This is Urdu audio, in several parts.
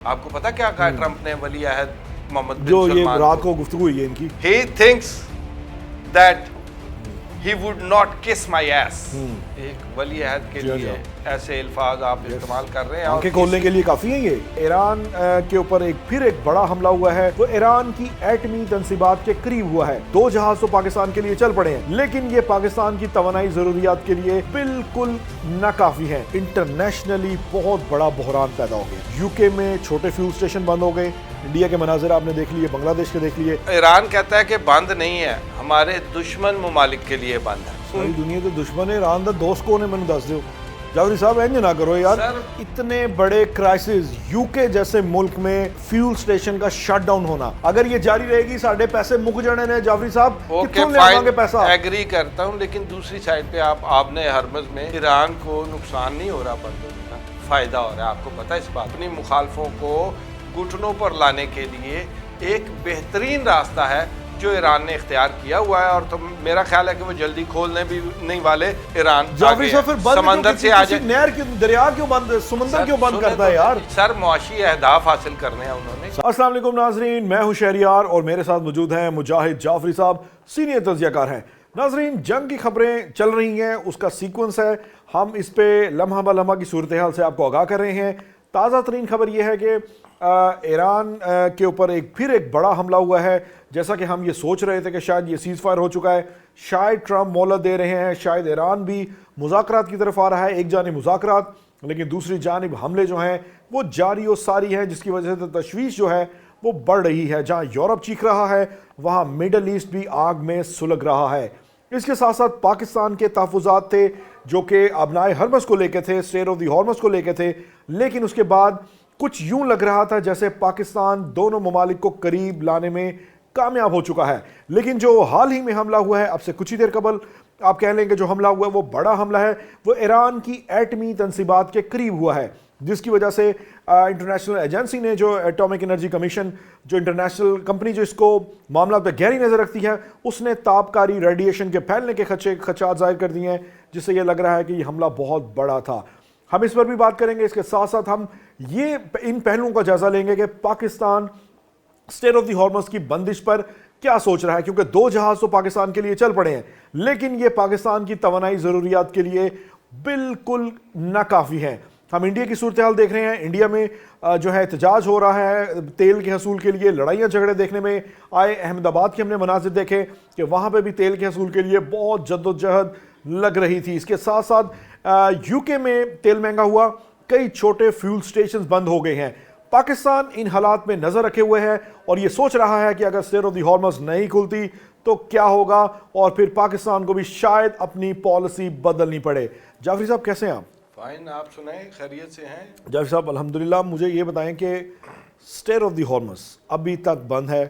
آپ کو پتا کیا کہا ٹرمپ نے ولی عہد محمد بن جو یہ سلمان رات کو گفتگو ہوئی ہے ان کی. He thinks that he would not kiss my ass. ایک ولی عہد کے لیے ایسے الفاظ آپ استعمال کر رہے ہیں. آنکھیں کھولنے کے لیے کافی ہیں یہ. ایران کے اوپر پھر ایک بڑا حملہ ہوا ہے. وہ ایران کی ایٹمی تنصیبات کے قریب ہوا ہے. 2 جہاز تو پاکستان کے لیے چل پڑے ہیں لیکن یہ پاکستان کی توانائی ضروریات کے لیے بالکل ناکافی ہیں. انٹرنیشنلی بہت بڑا بحران پیدا ہو گیا. یو کے میں چھوٹے فیول سٹیشن بند ہو گئے. انڈیا کے مناظر آپ نے دیکھ لیے, بنگلہ دیش کے دیکھ لیے. ایران کہتا ہے کہ بند نہیں ہے, ہمارے دشمن ممالک کے لیے بند ہے. ساری دنیا تو دشمن ہے, ایران دا دوست کون ہے میں نے دس دیو. جعفری صاحب اینج نہ کرو یار. اتنے بڑے کرائسس یو کے جیسے ملک میں فیول سٹیشن کا شٹ ڈاؤن ہونا, اگر یہ جاری رہے گی ساڑھے پیسے مک جانے نے. جعفری صاحب کتوں لے آؤں گے پیسہ؟ ایگری کرتا ہوں, لیکن دوسری سائڈ پہ آپ نے ہرمز میں ایران کو نقصان نہیں ہو رہا, بند ہونے کا فائدہ ہو رہا ہے. آپ کو پتہ ہے اس بات. اپنی مخالفوں کو گھٹنوں پر لانے کے لیے ایک بہترین راستہ ہے جو ایران نے اختیار کیا ہوا ہے, اور تو میرا خیال ہے کہ وہ جلدی کھولنے بھی نہیں والے. ایران سمندر سے آ جائے, نہر کیوں, دریا کیوں بند, سمندر کیوں بند کرتا ہے یار؟ سر معاشی اہداف حاصل کرنے ہیں انہوں نے. السلام علیکم ناظرین, میں ہوں شہریار اور میرے ساتھ موجود ہیں مجاہد جعفری صاحب, سینئر تجزیہ کار ہیں. ناظرین, جنگ کی خبریں چل رہی ہیں, اس کا سیکوینس ہے, ہم اس پہ لمحہ بہ لمحہ کی صورتحال سے آپ کو آگاہ کر رہے ہیں. تازہ ترین خبر یہ ہے کہ ایران کے اوپر پھر ایک بڑا حملہ ہوا ہے. جیسا کہ ہم یہ سوچ رہے تھے کہ شاید یہ سیز فائر ہو چکا ہے, شاید ٹرمپ مہلت دے رہے ہیں, شاید ایران بھی مذاکرات کی طرف آ رہا ہے. ایک جانب مذاکرات لیکن دوسری جانب حملے جو ہیں وہ جاری و ساری ہیں, جس کی وجہ سے تشویش جو ہے وہ بڑھ رہی ہے. جہاں یورپ چیخ رہا ہے وہاں مڈل ایسٹ بھی آگ میں سلگ رہا ہے. اس کے ساتھ ساتھ پاکستان کے تحفظات تھے جو کہ ابنائے ہرمز کو لے کے تھے, اسٹریٹ آف دی ہارمز کو لے کے تھے, لیکن اس کے بعد کچھ یوں لگ رہا تھا جیسے پاکستان دونوں ممالک کو قریب لانے میں کامیاب ہو چکا ہے. لیکن جو حال ہی میں حملہ ہوا ہے, اب سے کچھ ہی دیر قبل آپ کہہ لیں کہ جو حملہ ہوا ہے وہ بڑا حملہ ہے, وہ ایران کی ایٹمی تنصیبات کے قریب ہوا ہے, جس کی وجہ سے انٹرنیشنل ایجنسی نے, جو ایٹامک انرجی کمیشن, جو انٹرنیشنل کمپنی جو اس کو معاملات پہ گہری نظر رکھتی ہے, اس نے تابکاری ریڈیشن کے پھیلنے کے خدشات ظاہر کر دیے ہیں, جس سے یہ لگ رہا ہے کہ یہ حملہ بہت بڑا تھا. ہم اس پر بھی بات کریں گے. اس کے ساتھ ساتھ ہم یہ ان پہلوؤں کا جائزہ لیں گے کہ Pakistan street of the harms کی بندش پر کیا سوچ رہا ہے, کیونکہ 2 جہاز تو پاکستان کے لیے چل پڑے ہیں لیکن یہ پاکستان کی توانائی ضروریات کے لیے بالکل ناکافی ہیں. ہم انڈیا کی صورتحال دیکھ رہے ہیں. انڈیا میں جو ہے احتجاج ہو رہا ہے تیل کے حصول کے لیے, لڑائیاں جھگڑے دیکھنے میں آئے. احمد آباد کے ہم نے مناظر دیکھے کہ وہاں پہ بھی تیل کے حصول کے لیے بہت جد و جہد لگ رہی تھی. اس کے ساتھ ساتھ یو کے میں تیل مہنگا ہوا, کئی چھوٹے فیول سٹیشنز بند ہو گئے ہیں. پاکستان ان حالات میں نظر رکھے ہوئے ہے اور یہ سوچ رہا ہے کہ اگر اسٹریٹ آف دی ہارمز نہیں کھلتی تو کیا ہوگا, اور پھر پاکستان کو بھی شاید اپنی پالیسی بدلنی پڑے. جعفری صاحب کیسے ہیں آپ؟ فائن, آپ سنائیں, خیریت سے ہیں؟ جعفری صاحب الحمدللہ. مجھے یہ بتائیں کہ اسٹریٹ آف دی ہارمز ابھی تک بند ہے,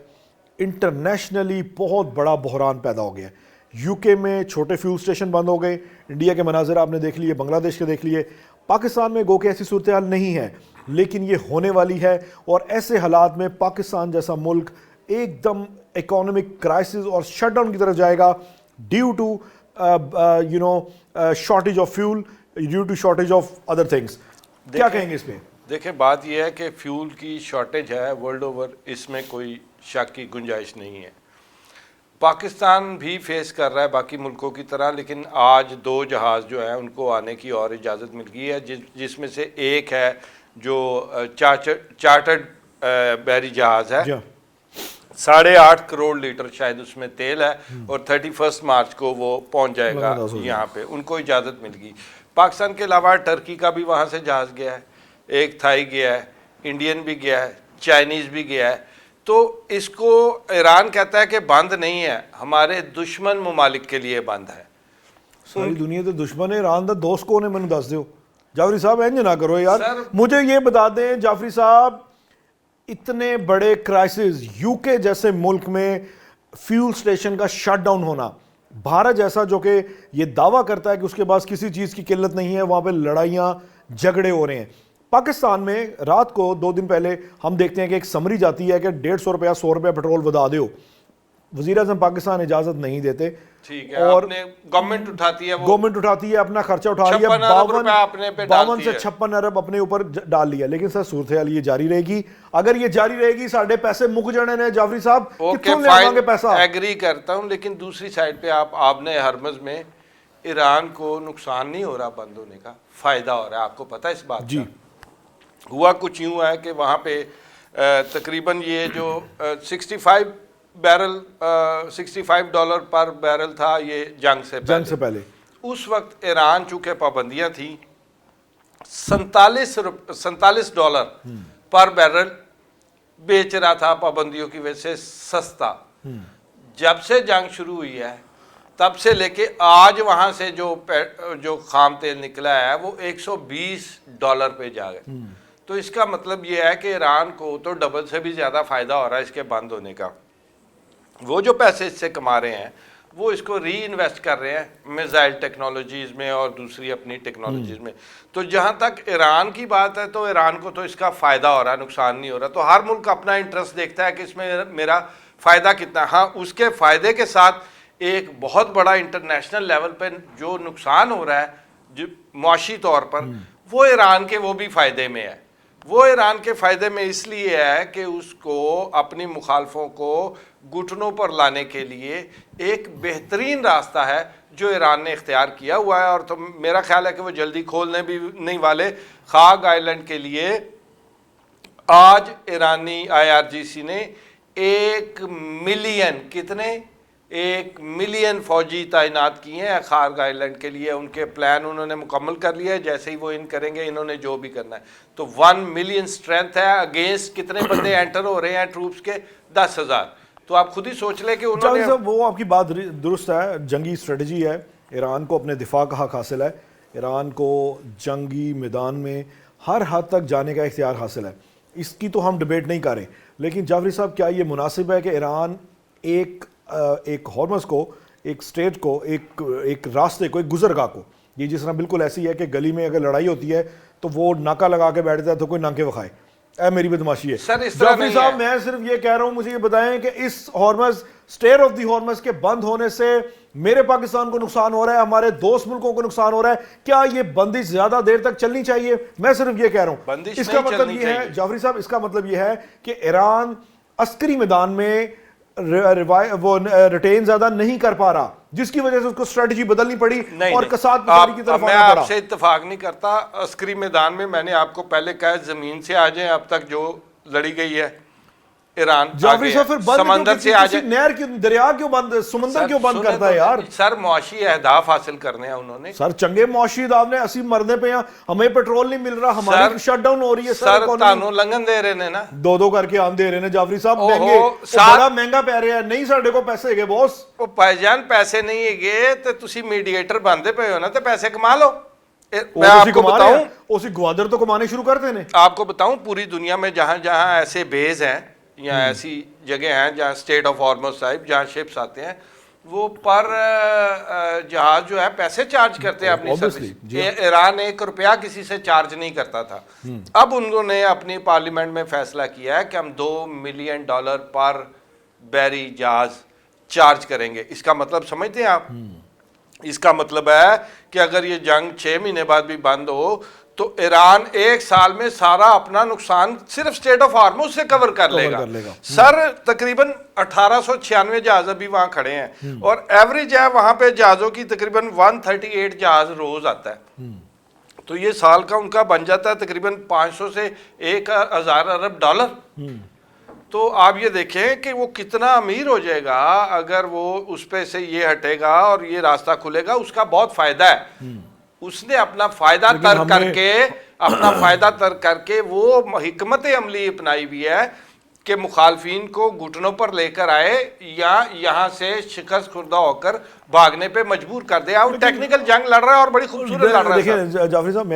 انٹرنیشنلی بہت بڑا بحران پیدا ہو گیا. یو کے میں چھوٹے فیول سٹیشن بند ہو گئے. انڈیا کے مناظر آپ نے دیکھ لیے, بنگلہ دیش کے دیکھ لیے. پاکستان میں گو کہ ایسی صورتحال نہیں ہے لیکن یہ ہونے والی ہے, اور ایسے حالات میں پاکستان جیسا ملک ایک دم اکانومک کرائسس اور شٹ ڈاؤن کی طرف جائے گا due to shortage of fuel, due to shortage of other things. کیا کہیں گے اس پہ؟ دیکھیں, بات یہ ہے کہ فیول کی شارٹیج ہے ورلڈ اوور, اس میں کوئی شک کی گنجائش نہیں ہے. پاکستان بھی فیس کر رہا ہے باقی ملکوں کی طرح, لیکن آج 2 جہاز جو ہیں ان کو آنے کی اور اجازت مل گئی ہے, جس میں سے ایک ہے جو چارٹرڈ بحری جہاز ہے. 8.5 کروڑ لیٹر شاید اس میں تیل ہے, اور 31 مارچ کو وہ پہنچ جائے گا یہاں پہ. ان کو اجازت مل گئی. پاکستان کے علاوہ ٹرکی کا بھی وہاں سے جہاز گیا ہے, ایک تھائی گیا ہے, انڈین بھی گیا ہے, چائنیز بھی گیا ہے. تو اس کو ایران کہتا ہے کہ بند نہیں ہے, ہمارے دشمن ممالک کے لیے بند ہے. ساری دنیا تو دشمن ہے, ایران دا دوست کون ہے میں نے دس دیو. جعفری صاحب اینج نہ کرو یار. مجھے یہ بتا دیں جعفری صاحب, اتنے بڑے کرائسس یو کے جیسے ملک میں فیول سٹیشن کا شٹ ڈاؤن ہونا, بھارت جیسا جو کہ یہ دعویٰ کرتا ہے کہ اس کے پاس کسی چیز کی قلت نہیں ہے, وہاں پہ لڑائیاں جھگڑے ہو رہے ہیں. پاکستان میں رات کو 2 دن پہلے ہم دیکھتے ہیں کہ ایک سمری جاتی ہے کہ 150 روپیہ 100 روپیہ پیٹرول بدا دیو. وزیر اعظم پاکستان اجازت نہیں دیتے, ٹھیک ہے, اور گورنمنٹ اٹھاتی ہے, گورنمنٹ اٹھاتی ہے, اپنا خرچہ اٹھا لیا, 52 سے 56 ارب اپنے اوپر ڈال لیا. لیکن سر صورتحال یہ جاری رہے گی, اگر یہ جاری رہے گی ساڈے پیسے مک جانے نے جعفری صاحب, کتوں لے آواں گے پیسہ؟ ایگری کرتا ہوں, لیکن دوسری سائڈ پہ آپ نے ہرمز میں ایران کو نقصان نہیں ہو رہا بند ہونے کا, فائدہ ہو رہا ہے, آپ کو پتہ ہے اس بات کا؟ ہوا کچھ یوں ہے کہ وہاں پہ تقریباً یہ جو 65 ڈالر پر بیرل تھا یہ جنگ سے پہلے, اس وقت ایران چونکہ پابندیاں تھیں 47 ڈالر پر بیرل بیچ رہا تھا پابندیوں کی وجہ سے سستا. جب سے جنگ شروع ہوئی ہے تب سے لے کے آج وہاں سے جو خام تیل نکلا ہے وہ 120 ڈالر پہ جا گئے. تو اس کا مطلب یہ ہے کہ ایران کو تو ڈبل سے بھی زیادہ فائدہ ہو رہا ہے اس کے بند ہونے کا. وہ جو پیسے اس سے کما رہے ہیں وہ اس کو ری انویسٹ کر رہے ہیں میزائل ٹیکنالوجیز میں اور دوسری اپنی ٹیکنالوجیز میں. تو جہاں تک ایران کی بات ہے تو ایران کو تو اس کا فائدہ ہو رہا ہے, نقصان نہیں ہو رہا. تو ہر ملک اپنا انٹرسٹ دیکھتا ہے کہ اس میں میرا فائدہ کتنا ہے. ہاں, اس کے فائدے کے ساتھ ایک بہت بڑا انٹرنیشنل لیول پہ جو نقصان ہو رہا ہے معاشی طور پر, وہ ایران کے وہ بھی فائدے میں ہے. وہ ایران کے فائدے میں اس لیے ہے کہ اس کو اپنی مخالفوں کو گھٹنوں پر لانے کے لیے ایک بہترین راستہ ہے جو ایران نے اختیار کیا ہوا ہے, اور تو میرا خیال ہے کہ وہ جلدی کھولنے بھی نہیں والے. خاگ آئلینڈ کے لیے آج ایرانی IRGC نے 1 ملین ایک ملین فوجی تعینات کیے ہیں خاگ آئلینڈ کے لیے. ان کے پلان انہوں نے مکمل کر لیا ہے, جیسے ہی وہ کریں گے انہوں نے جو بھی کرنا ہے. تو 1 ملین اسٹرینتھ ہے, اگینسٹ کتنے بندے انٹر ہو رہے ہیں ٹروپس کے 10,000. تو آپ خود ہی سوچ لیں کہ انہوں نے وہ آپ کی بات درست ہے, جنگی اسٹریٹجی ہے, ایران کو اپنے دفاع کا حق حاصل ہے, ایران کو جنگی میدان میں ہر حد تک جانے کا اختیار حاصل ہے, اس کی تو ہم ڈیبیٹ نہیں کر رہے. لیکن جعفری صاحب کیا یہ مناسب ہے کہ ایران ایک ہارمز کو, ایک اسٹیٹ کو, ایک راستے کو, ایک گزرگاہ کو, یہ جس طرح بالکل ایسی ہے کہ گلی میں اگر لڑائی ہوتی ہے تو وہ ناکا لگا کے بیٹھتا ہے تو کوئی ناکے وکھائے, اے میری بدماشی ہے. جعفری صاحب میں صرف یہ کہہ رہا ہوں, مجھے یہ بتائیں کہ اس harms, steer of the harms کے بند ہونے سے میرے پاکستان کو نقصان ہو رہا ہے, ہمارے دوست ملکوں کو نقصان ہو رہا ہے, کیا یہ بندش زیادہ دیر تک چلنی چاہیے؟ میں صرف یہ کہہ رہا ہوں. اس کا مطلب یہ ہے جعفری صاحب, اس کا مطلب یہ ہے کہ ایران عسکری میدان میں وہ ریٹین زیادہ نہیں کر پا رہا, جس کی وجہ سے اس کو اسٹریٹجی بدلنی پڑی اور کساد پساری کی طرف آنا پڑا. میں آپ سے اتفاق نہیں کرتا. عسکری میدان میں میں نے آپ کو پہلے کہا زمین سے آ جائیں, اب تک جو لڑی گئی ہے ایران, جعفری صاحب پھر سمندر سے آ جائیں, نہر کیوں, دریا کیوں بند, سمندر کیوں بند کرتا ہے یار؟ سر معاشی اہداف حاصل کرنے ہیں انہوں نے. سر چنگے معاشی اہداف نے, اسی مرنے پہ ہیں, ہمیں پیٹرول نہیں مل رہا, ہماری شٹ ڈاؤن ہو رہی ہے. سر تانوں لنگن دے رہے ہیں نا, 2 کر کے آن دے رہے ہیں جعفری صاحب, مہنگے بڑا مہنگا پہ رہے ہیں. نہیں ساڈے کو پیسے ہے باس, وہ بھائی جان پیسے نہیں ہے تے تسی میڈیٹر بندے پے ہو نا, تے پیسے کما لو. میں آپ کو بتاؤں, اسی گوادر تو کمانے شروع کرتے ہیں. آپ کو بتاؤں پوری دنیا میں جہاں جہاں ایسے بیز ہیں یا ایسی جگہ ہیں جہاں اسٹیٹ آف ہارمز صاحب, جہاں شپس آتے ہیں, وہ پر جہاز جو ہے پیسے چارج کرتے ہیں اپنی سروس. ایران 1 روپیہ کسی سے چارج نہیں کرتا تھا. اب انہوں نے اپنی پارلیمنٹ میں فیصلہ کیا ہے کہ ہم $2 ملین پر بیری جہاز چارج کریں گے. اس کا مطلب سمجھتے ہیں آپ؟ اس کا مطلب ہے کہ اگر یہ جنگ 6 مہینے بعد بھی بند ہو تو ایران 1 سال میں سارا اپنا نقصان صرف اسٹیٹ آف ہارمز سے کور کر لے گا. سر تقریباً 1896 جہاز ابھی وہاں کھڑے ہیں, اور ایوریج ہے وہاں پہ جہازوں کی تقریباً 138 جہاز روز آتا ہے. تو یہ سال کا ان کا بن جاتا ہے تقریباً 500 سے 1000 ارب ڈالر. تو آپ یہ دیکھیں کہ وہ کتنا امیر ہو جائے گا اگر وہ اس پہ سے یہ ہٹے گا اور یہ راستہ کھلے گا. اس کا بہت فائدہ ہے. اس نے اپنا فائدہ تر کر کے وہ حکمت عملی اپنائی ہوئی ہے کہ مخالفین کو گھٹنوں پر لے کر آئے یا یہاں سے شکست خوردہ ہو کر بھاگنے پہ مجبور کر دیا. اور ٹیکنیکل جنگ لڑ رہا ہے اور بڑی خوبصورت لڑ رہا ہے. دیکھیں جعفری صاحب,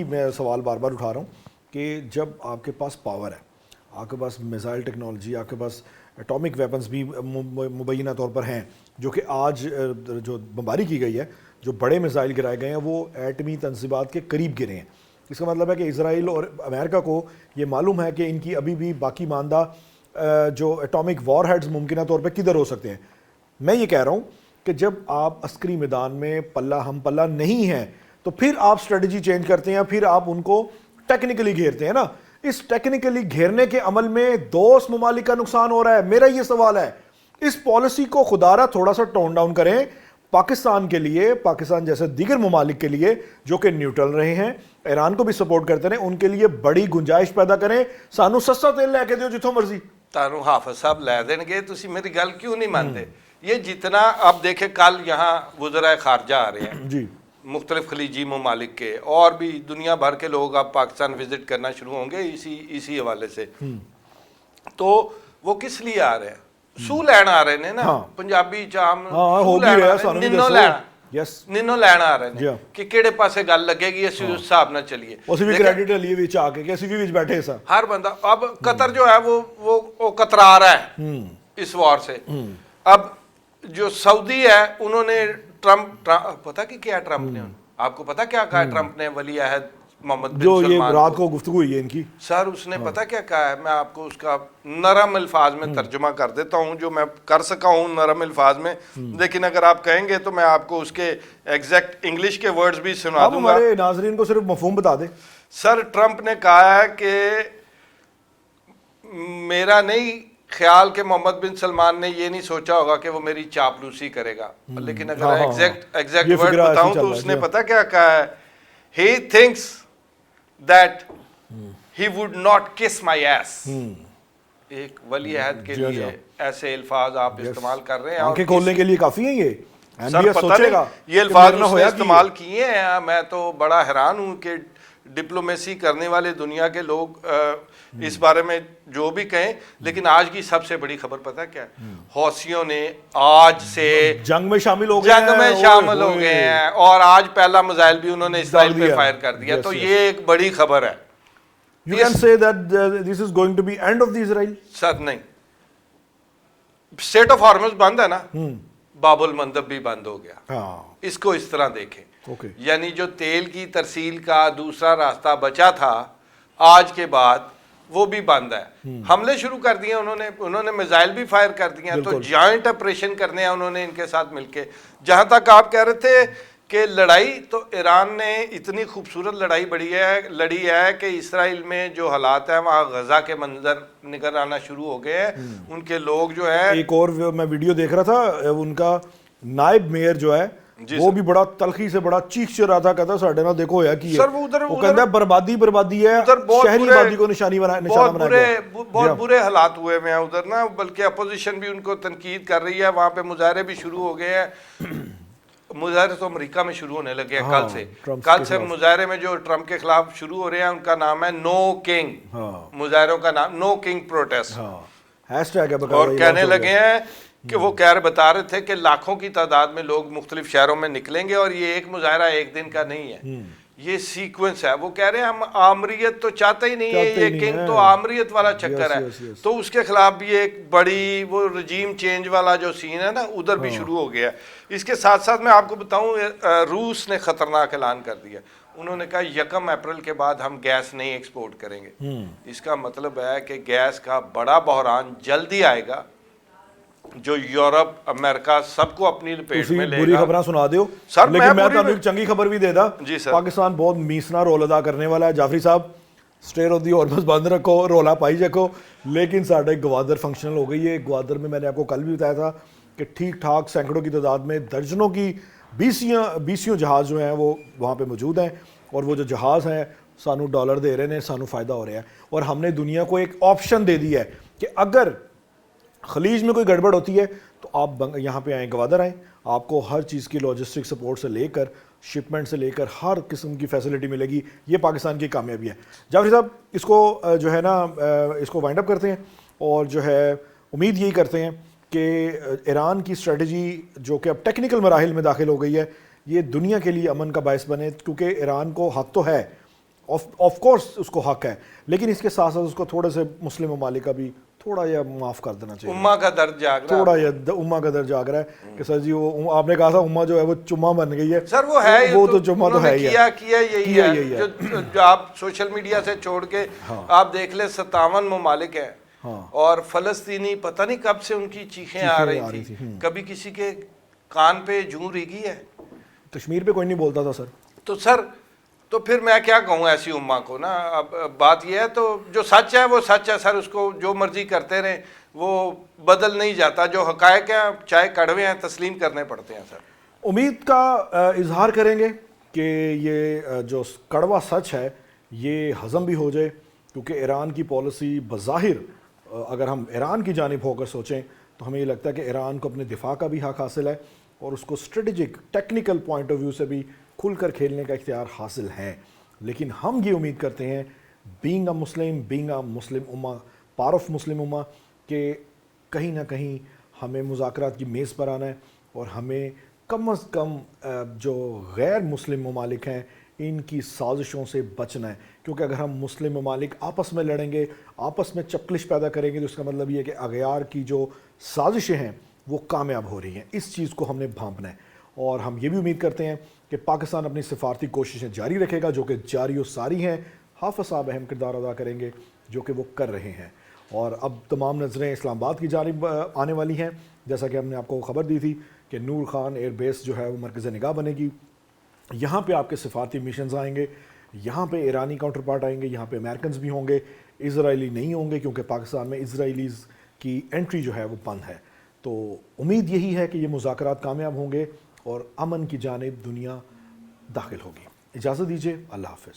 میں سوال بار بار اٹھا رہا ہوں کہ جب آپ کے پاس پاور ہے, آپ کے پاس میزائل ٹیکنالوجی, آپ کے پاس اٹامک ویپنز بھی مبینہ طور پر ہیں, جو کہ آج جو بمباری کی گئی ہے, جو بڑے میزائل گرائے گئے ہیں وہ ایٹمی تنصیبات کے قریب گرے ہیں. اس کا مطلب ہے کہ اسرائیل اور امریکہ کو یہ معلوم ہے کہ ان کی ابھی بھی باقی ماندہ جو اٹامک وار ہیڈز ممکنہ طور پہ کدھر ہو سکتے ہیں. میں یہ کہہ رہا ہوں کہ جب آپ عسکری میدان میں پلہ ہم پلہ نہیں ہیں تو پھر آپ اسٹریٹجی چینج کرتے ہیں, پھر آپ ان کو ٹیکنیکلی گھیرتے ہیں نا. اس ٹیکنیکلی گھیرنے کے عمل میں دوست ممالک کا نقصان ہو رہا ہے. میرا یہ سوال ہے, اس پالیسی کو خدارہ تھوڑا سا ٹون ڈاؤن کریں پاکستان کے لیے, پاکستان جیسے دیگر ممالک کے لیے جو کہ نیوٹرل رہے ہیں, ایران کو بھی سپورٹ کرتے رہے, ان کے لیے بڑی گنجائش پیدا کریں. سانو سستا تیل لے کے دیو جتوں مرضی. تانوں حافظ صاحب لے دیں گے, تسی میری گل کیوں نہیں مانتے؟ یہ جتنا اب دیکھیں, کل یہاں وزرائے خارجہ آ رہے ہیں جی, مختلف خلیجی ممالک کے, اور بھی دنیا بھر کے لوگ اب پاکستان وزٹ کرنا شروع ہوں گے اسی حوالے سے. تو وہ کس لیے آ رہے ہیں؟ سو لین آ رہے ہیں نا, پنجابی چام نینو لین آ رہے ہیں کہ کیڑے پاسے گل لگے گی, اسی اس حساب نہ چلیے. اسی بھی کریڈٹ لیے وچ آ کے اسی بھی وچ بیٹھے سا ہر بندہ. اب قطر جو ہے وہ کترا رہا ہے اس وار سے. اب جو سعودی ہے انہوں نے ٹرمپ پتہ کہ کیا ٹرمپ نے, آپ کو پتہ کیا کہا ٹرمپ نے ولی عہد محمد بن جو سلمان یہ رات کو گفتگو ہوئی ہے ان کی, سر اس نے پتہ کیا کہا ہے؟ میں آپ کو اس کا نرم الفاظ میں ترجمہ کر دیتا ہوں جو میں کر سکا ہوں نرم الفاظ میں, لیکن اگر آپ کہیں گے تو میں آپ کو اس کے ایگزیکٹ انگلش کے ورڈز بھی سنا دوں گا. ہمارے ناظرین کو صرف مفہوم بتا دیں. سر ٹرمپ نے کہا ہے کہ میرا نہیں خیال کہ محمد بن سلمان نے یہ نہیں سوچا ہوگا کہ وہ میری چاپلوسی کرے گا, لیکن اگر ایگزیکٹ ورڈ بتاؤں تو اس نے پتہ کیا کہا ہے؟ He thinks that he would not kiss my ass. ایک ولی عہد کے لیے ایسے الفاظ آپ استعمال کر رہے ہیں, آنکھیں کھولنے کے لیے کافی ہیں یہ. سر پتہ نہیں یہ الفاظ اس نے استعمال کیے ہیں. میں تو بڑا حیران ہوں کہ ڈپلومیسی کرنے والے دنیا کے لوگ اس بارے میں جو بھی کہیں. لیکن آج کی سب سے بڑی خبر پتہ کیا ہے؟ حوثیوں نے آج سے جنگ میں شامل ہو گئے ہیں, اور آج پہلا میزائل بھی انہوں نے اسرائیل پہ فائر کر دیا. تو یہ ایک بڑی خبر ہے. You can say that this is going to be end of the Israel. سر نہیں, اسٹریٹ آف ہارمز بند ہے نا, باب المندب بھی بند ہو گیا. اس کو اس طرح دیکھیں, یعنی جو تیل کی ترسیل کا دوسرا راستہ بچا تھا آج کے بعد وہ بھی بند ہے. حملے شروع کر دیے انہوں نے میزائل بھی فائر کر دیے ہیں. تو جوائنٹ آپریشن کرنے ہیں انہوں نے ان کے ساتھ مل کے. جہاں تک آپ کہہ رہے تھے کہ لڑائی, تو ایران نے اتنی خوبصورت لڑائی لڑی ہے کہ اسرائیل میں جو حالات ہیں وہاں غزہ کے منظر نکل آنا شروع ہو گئے ہیں. ان کے لوگ جو ہے, ایک اور میں ویڈیو دیکھ رہا تھا, ان کا نائب میئر جو ہے وہ بھی بڑا تلخی سے بڑا چیخ چ رہا تھا, کہتا ساڈے نال دیکھو ہویا کی ہے. وہ کہتا ہے بربادی ہے, شہری آبادی کو نشانہ بنایا گیا. بہت برے حالات ہوئے ہیں ادھر نا, بلکہ اپوزیشن بھی ان کو تنقید کر رہی ہے. وہاں پہ مظاہرے بھی شروع ہو گئے ہیں. مظاہرے تو امریکہ میں شروع ہونے لگے ہیں کل سے مظاہرے میں جو ٹرمپ کے خلاف شروع ہو رہے ہیں ان کا نام ہے نو کنگ. مظاہروں کا نام نو کنگ پروٹیسٹ, اور کہنے لگے ہیں کہ وہ بتا رہے تھے کہ لاکھوں کی تعداد میں لوگ مختلف شہروں میں نکلیں گے, اور یہ ایک مظاہرہ ایک دن کا نہیں ہے, یہ سیکوینس ہے. وہ کہہ رہے ہیں ہم آمریت تو چاہتے ہی نہیں ہے, یہ کنگ تو آمریت والا چکر ہے. تو اس کے خلاف بھی ایک بڑی وہ رجیم چینج والا جو سین ہے نا ادھر بھی شروع ہو گیا. اس کے ساتھ ساتھ میں آپ کو بتاؤں, روس نے خطرناک اعلان کر دیا. انہوں نے کہا 1 اپریل کے بعد ہم گیس نہیں ایکسپورٹ کریں گے. اس کا مطلب ہے کہ گیس کا بڑا بحران جلدی آئے گا جو یورپ امریکہ سب کو اپنی لپیٹ میں لے گا. بری خبراں سنا دیو سر, لیکن میں تانوں ایک چنگی خبر بھی دے دا. پاکستان بہت میسنا رول ادا کرنے والا ہے. جعفری صاحب اسٹیئر آف دی ہارمز بند رکھو, رولا پائی رکھو. لیکن ساڈے گوادر فنکشنل ہو گئی ہے. گوادر میں نے آپ کو کل بھی بتایا تھا کہ ٹھیک ٹھاک سینکڑوں کی تعداد میں درجنوں کی بیسیوں جہاز جو ہیں وہ وہاں پہ موجود ہیں, اور وہ جو جہاز ہیں سانو ڈالر دے رہے ہیں, سانو فائدہ ہو رہا ہے. اور ہم نے دنیا کو ایک آپشن دے دی ہے کہ اگر خلیج میں کوئی گڑبڑ ہوتی ہے تو آپ یہاں پہ آئیں, گوادر آئیں, آپ کو ہر چیز کی لاجسٹک سپورٹ سے لے کر شپمنٹ سے لے کر ہر قسم کی فیسلٹی ملے گی. یہ پاکستان کی کامیابی ہے. جعفری صاحب اس کو جو ہے نا اس کو وائنڈ اپ کرتے ہیں, اور جو ہے امید یہی کرتے ہیں کہ ایران کی اسٹریٹجی جو کہ اب ٹیکنیکل مراحل میں داخل ہو گئی ہے یہ دنیا کے لیے امن کا باعث بنے, کیونکہ ایران کو حق تو ہے, آف کورس اس کو حق ہے, لیکن اس کے ساتھ ساتھ اس کو تھوڑے سے مسلم ممالک کا بھی تھوڑا یہ معاف کر دینا چاہیے. امہ کا درد جاگ رہا ہے, تھوڑا یہ امہ کا درد جاگ رہا ہے کہ سر جی وہ آپ نے کہا تھا امہ جو ہے وہ چمہ بن گئی ہے. سر وہ ہے, وہ تو چمہ تو ہے ہی ہے. کیا یہی ہے جو آپ سوشل میڈیا سے چھوڑ کے آپ دیکھ لیں 57 ممالک ہیں ہاں۔ اور فلسطینی پتہ نہیں کب سے ان کی چیخیں آ رہی تھی، کبھی کسی کے کان پہ جوں ریگی ہے؟ کشمیر پہ کوئی نہیں بولتا تھا سر۔ تو سر تو پھر میں کیا کہوں ایسی امہ کو نا. اب بات یہ ہے تو جو سچ ہے وہ سچ ہے سر، اس کو جو مرضی کرتے رہیں، وہ بدل نہیں جاتا. جو حقائق ہیں چاہے کڑوے ہیں تسلیم کرنے پڑتے ہیں سر. امید کا اظہار کریں گے کہ یہ جو کڑوا سچ ہے یہ ہضم بھی ہو جائے، کیونکہ ایران کی پالیسی بظاہر اگر ہم ایران کی جانب ہو کر سوچیں تو ہمیں یہ لگتا ہے کہ ایران کو اپنے دفاع کا بھی حق حاصل ہے اور اس کو strategic technical point of view سے بھی کھل کر کھیلنے کا اختیار حاصل ہے. لیکن ہم یہ امید کرتے ہیں بینگ اے مسلم امہ، پار آف مسلم امہ، کہ کہیں نہ کہیں ہمیں مذاکرات کی میز پر آنا ہے اور ہمیں کم از کم جو غیر مسلم ممالک ہیں ان کی سازشوں سے بچنا ہے. کیونکہ اگر ہم مسلم ممالک آپس میں لڑیں گے، آپس میں چکلش پیدا کریں گے، تو اس کا مطلب یہ ہے کہ اغیار کی جو سازشیں ہیں وہ کامیاب ہو رہی ہیں. اس چیز کو ہم نے بھانپنا ہے اور ہم یہ بھی امید کرتے ہیں کہ پاکستان اپنی سفارتی کوششیں جاری رکھے گا، جو کہ جاری و ساری ہیں. حافظ صاحب اہم کردار ادا کریں گے جو کہ وہ کر رہے ہیں. اور اب تمام نظریں اسلام آباد کی جانب آنے والی ہیں، جیسا کہ ہم نے آپ کو خبر دی تھی کہ نور خان ایئر بیس جو ہے وہ مرکز نگاہ بنے گی. یہاں پہ آپ کے سفارتی مشنز آئیں گے، یہاں پہ ایرانی کاؤنٹر پارٹ آئیں گے، یہاں پہ امریکنز بھی ہوں گے، اسرائیلی نہیں ہوں گے کیونکہ پاکستان میں اسرائیلیز کی انٹری جو ہے وہ بند ہے. تو امید یہی ہے کہ یہ مذاکرات کامیاب ہوں گے اور امن کی جانب دنیا داخل ہوگی. اجازت دیجیے، اللہ حافظ.